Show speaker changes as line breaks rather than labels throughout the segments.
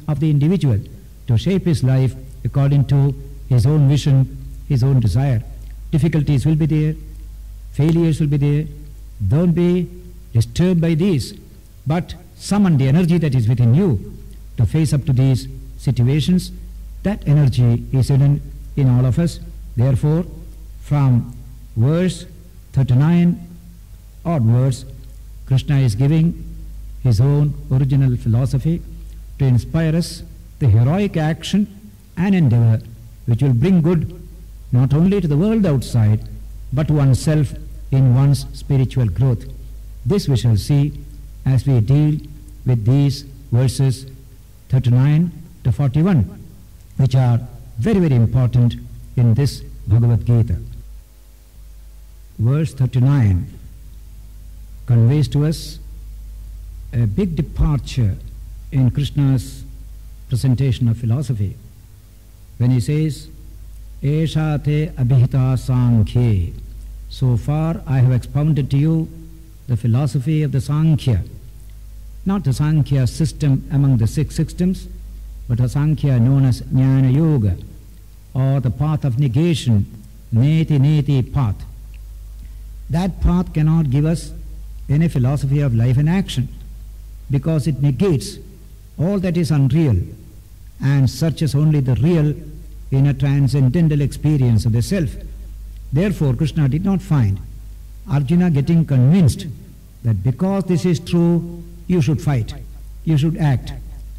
of the individual to shape his life according to his own vision, his own desire. Difficulties will be there, failures will be there. Don't be disturbed by these, but summon the energy that is within you to face up to these situations. That energy is hidden in all of us. Therefore, from verse 39 onwards, Krishna is giving his own original philosophy to inspire us the heroic action and endeavor which will bring good not only to the world outside but to oneself in one's spiritual growth. This we shall see as we deal with these verses 39 to 41, which are very, very important in this Bhagavad Gita. Verse 39 conveys to us a big departure in Krishna's presentation of philosophy when he says, Esha te abhita sankhye. So far I have expounded to you the philosophy of the Sankhya, not the Sankhya system among the 6 systems, but the Sankhya known as Jnana Yoga, or the path of negation, neti path. That path cannot give us any philosophy of life and action, because it negates all that is unreal and searches only the real in a transcendental experience of the self. Therefore, Krishna did not find Arjuna getting convinced that because this is true, you should fight, you should act,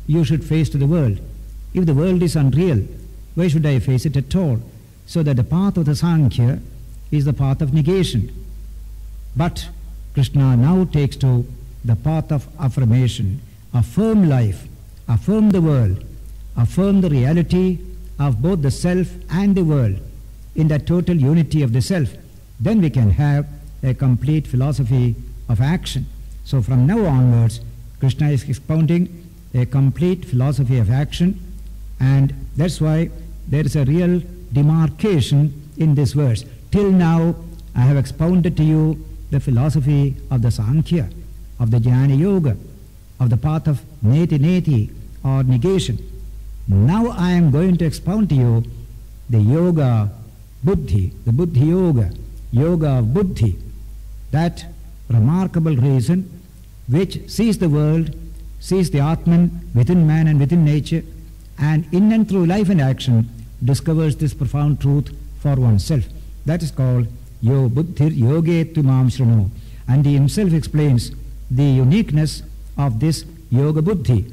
you should face to the world. If the world is unreal, why should I face it at all? So that the path of the Sankhya is the path of negation. But Krishna now takes to the path of affirmation, affirm life, affirm the world, affirm the reality of both the self and the world in that total unity of the self. Then we can have a complete philosophy of action. So from now onwards, Krishna is expounding a complete philosophy of action, and that's why there is a real demarcation in this verse. Till now, I have expounded to you the philosophy of the Sankhya, of the Jnana Yoga, of the path of neti or negation. Now I am going to expound to you the Yoga Buddhi, the Buddhi Yoga, Yoga of Buddhi, that remarkable reason which sees the world, sees the Atman within man and within nature, and in and through life and action discovers this profound truth for oneself. That is called Yo Buddhir Yoge Tumam Shrunu. And he himself explains the uniqueness of this Yoga Buddhi.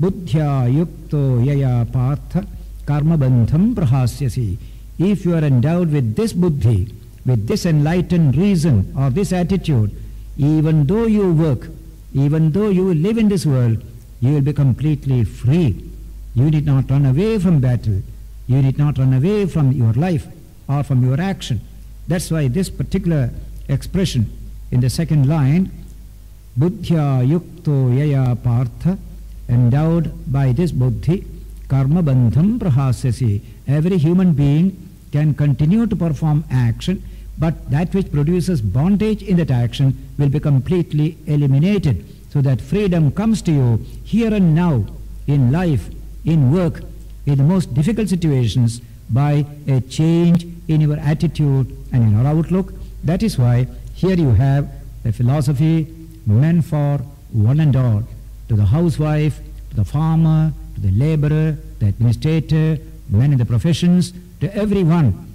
Buddhya yukto yaya partha karma bandham prahasyasi. If you are endowed with this buddhi, with this enlightened reason or this attitude, even though you work, even though you live in this world, you will be completely free. You need not run away from battle. You need not run away from your life or from your action. That's why this particular expression in the second line, Buddhya yukto yaya partha, endowed by this buddhi, karma bandham prahasyasi. Every human being can continue to perform action, but that which produces bondage in that action will be completely eliminated, so that freedom comes to you here and now, in life, in work, in the most difficult situations, by a change in your attitude and in your outlook. That is why here you have a philosophy meant for one and all, to the housewife, to the farmer, to the laborer, the administrator, men in the professions, to everyone.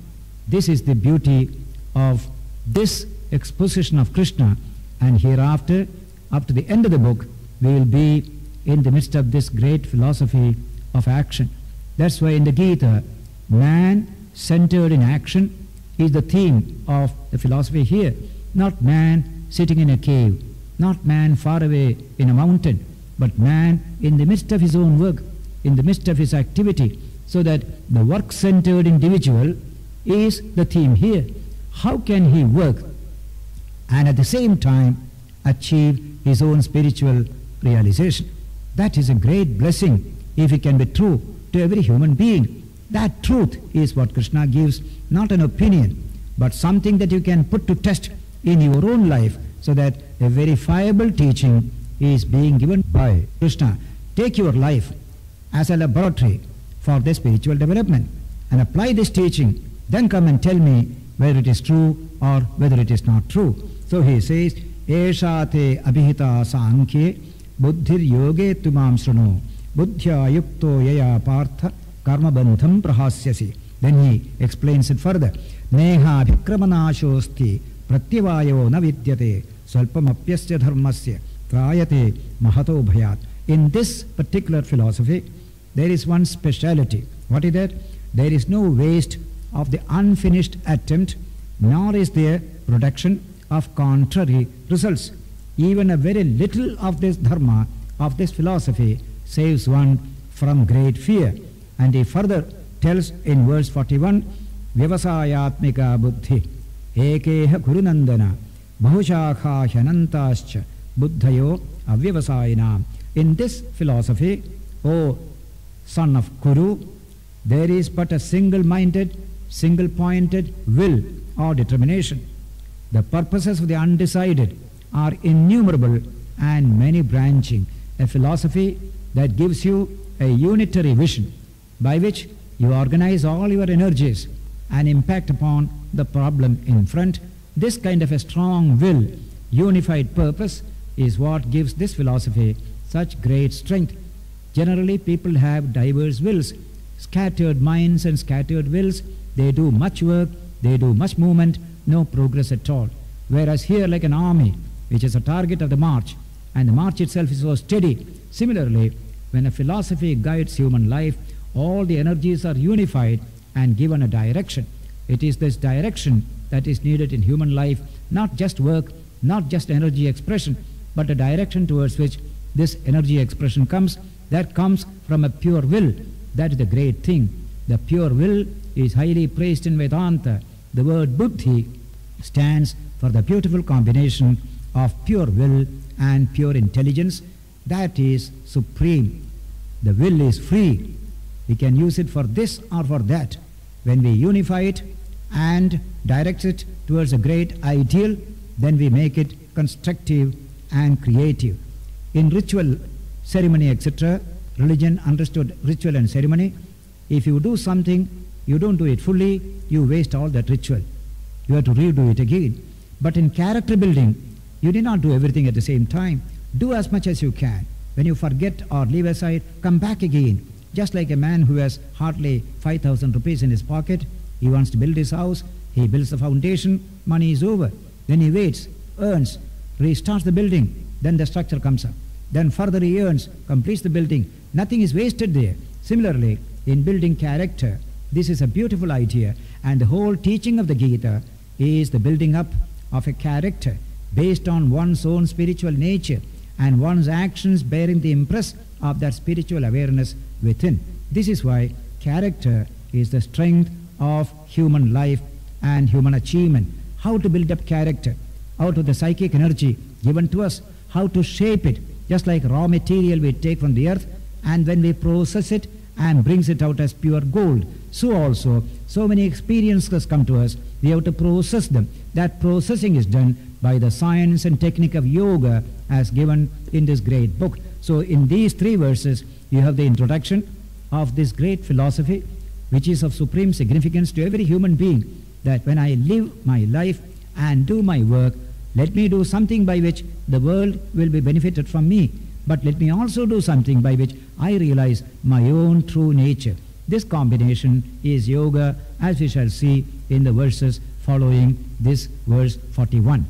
This is the beauty of this exposition of Krishna, and hereafter, up to the end of the book, we will be in the midst of this great philosophy of action. That's why in the Gita, man centered in action is the theme of the philosophy here. Not man sitting in a cave, not man far away in a mountain, but man in the midst of his own work, in the midst of his activity, so that the work-centered individual is the theme here. How can he work and at the same time achieve his own spiritual realization? That is a great blessing if it can be true to every human being. That truth is what Krishna gives, not an opinion, but something that you can put to test in your own life, so that a verifiable teaching is being given by Krishna. Take your life as a laboratory for their spiritual development and apply this teaching, then come and tell me whether it is true or whether it is not true. So he says, Esha te abhita sankhe buddhir yoge tumam shrunu buddhya yukto yaya partha karma bandham prahasyasi. Then he explains it further. Neha bhikramanashosti pratyavayo na vidyate svalpamapyasya dharmasya trayate mahato bhayat. In this particular philosophy, there is one speciality. What is that? There is no waste of the unfinished attempt, nor is there production of contrary results. Even a very little of this dharma, of this philosophy, saves one from great fear. And he further tells in verse 41, Vyavasayatmika buddhi ekeha kurunandana bahushakha hyanantascha buddhayo avyavasayina. In this philosophy, O son of Kuru, there is but a single-minded, single-pointed will or determination. The purposes of the undecided are innumerable and many-branching. A philosophy that gives you a unitary vision by which you organize all your energies and impact upon the problem in front. This kind of a strong will, unified purpose, is what gives this philosophy such great strength. Generally, people have diverse wills, scattered minds and scattered wills. They do much work, they do much movement, no progress at all. Whereas here, like an army, which is a target of the march, and the march itself is so steady. Similarly, when a philosophy guides human life, all the energies are unified and given a direction. It is this direction that is needed in human life, not just work, not just energy expression, but a direction towards which this energy expression comes, that comes from a pure will. That is the great thing. The pure will is highly praised in Vedanta. The word buddhi stands for the beautiful combination of pure will and pure intelligence. That is supreme. The will is free. We can use it for this or for that. When we unify it and direct it towards a great ideal, then we make it constructive and creative. In ritual, ceremony, etc., religion understood ritual and ceremony. If you do something, you don't do it fully, you waste all that ritual. You have to redo it again. But in character building, you did not do everything at the same time. Do as much as you can. When you forget or leave aside, come back again. Just like a man who has hardly 5,000 rupees in his pocket, he wants to build his house, he builds the foundation, money is over. Then he waits, earns, restarts the building, then the structure comes up. Then further he earns, completes the building. Nothing is wasted there. Similarly, in building character, this is a beautiful idea, and the whole teaching of the Gita is the building up of a character based on one's own spiritual nature and one's actions bearing the impress of that spiritual awareness within. This is why character is the strength of human life and human achievement. How to build up character out of the psychic energy given to us, how to shape it, just like raw material we take from the earth, and when we process it and brings it out as pure gold, so also so many experiences come to us, we have to process them. That processing is done by the science and technique of yoga as given in this great book. So in these 3 verses, you have the introduction of this great philosophy, which is of supreme significance to every human being, that when I live my life and do my work, let me do something by which the world will be benefited from me, but let me also do something by which I realize my own true nature. This combination is yoga, as we shall see in the verses following this verse 41.